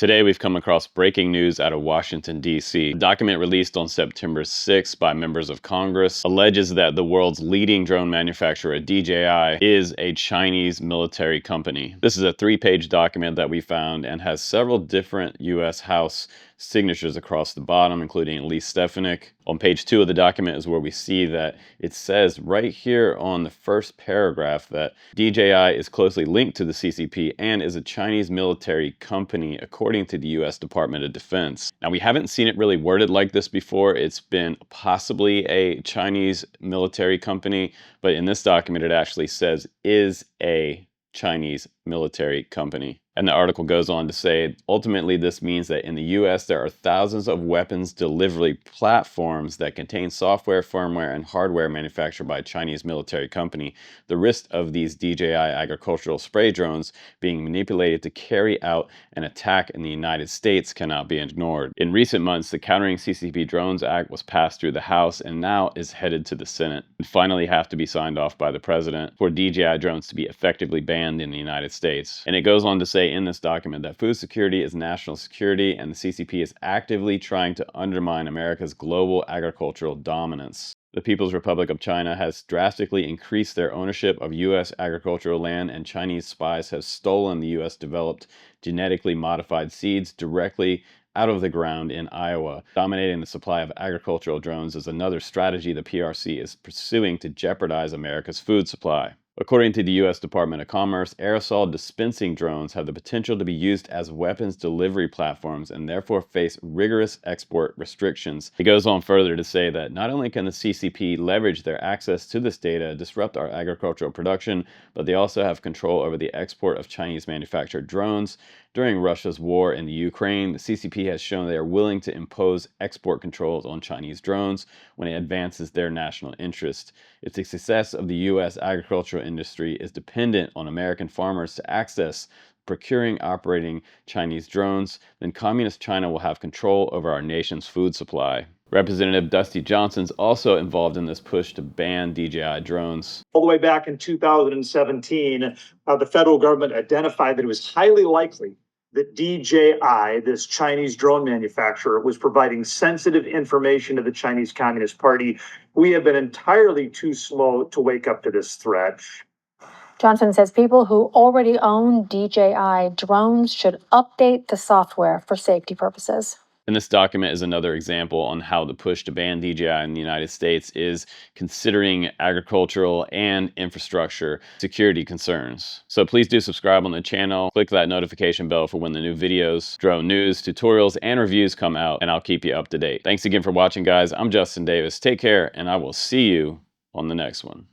Today, we've come across breaking news out of Washington, D.C. A document released on September 6th by members of Congress alleges that the world's leading drone manufacturer, DJI, is a Chinese military company. This is a 3-page document that we found and has several different U.S. House signatures across the bottom, including Lee Stefanik. On page 2 of the document is where we see that it says right here on the first paragraph that DJI is closely linked to the CCP and is a Chinese military company, according to the U.S. Department of Defense. Now, we haven't seen it really worded like this before. It's been possibly a Chinese military company, but in this document, it actually says is a Chinese military company. And the article goes on to say, ultimately, this means that in the US, there are thousands of weapons delivery platforms that contain software, firmware, and hardware manufactured by a Chinese military company. The risk of these DJI agricultural spray drones being manipulated to carry out an attack in the United States cannot be ignored. In recent months, the Countering CCP Drones Act was passed through the House and now is headed to the Senate and finally have to be signed off by the President for DJI drones to be effectively banned in the United States. And it goes on to say in this document that food security is national security and the CCP is actively trying to undermine America's global agricultural dominance. The People's Republic of China has drastically increased their ownership of U.S. agricultural land, and Chinese spies have stolen the U.S. developed genetically modified seeds directly out of the ground in Iowa. Dominating the supply of agricultural drones is another strategy the PRC is pursuing to jeopardize America's food supply. According to the U.S. Department of Commerce, aerosol dispensing drones have the potential to be used as weapons delivery platforms and therefore face rigorous export restrictions. It goes on further to say that not only can the CCP leverage their access to this data to disrupt our agricultural production, but they also have control over the export of Chinese manufactured drones. During Russia's war in the Ukraine, the CCP has shown they are willing to impose export controls on Chinese drones when it advances their national interest. If the success of the U.S. agricultural industry is dependent on American farmers to access procuring operating Chinese drones, then communist China will have control over our nation's food supply. Representative Dusty Johnson's also involved in this push to ban DJI drones. All the way back in 2017, the federal government identified that it was highly likely that DJI, this Chinese drone manufacturer, was providing sensitive information to the Chinese Communist Party. We have been entirely too slow to wake up to this threat. Johnson says people who already own DJI drones should update the software for safety purposes. And this document is another example on how the push to ban DJI in the United States is considering agricultural and infrastructure security concerns. So please do subscribe on the channel, click that notification bell for when the new videos, drone news, tutorials, and reviews come out, and I'll keep you up to date. Thanks again for watching, guys. I'm Justin Davis. Take care, and I will see you on the next one.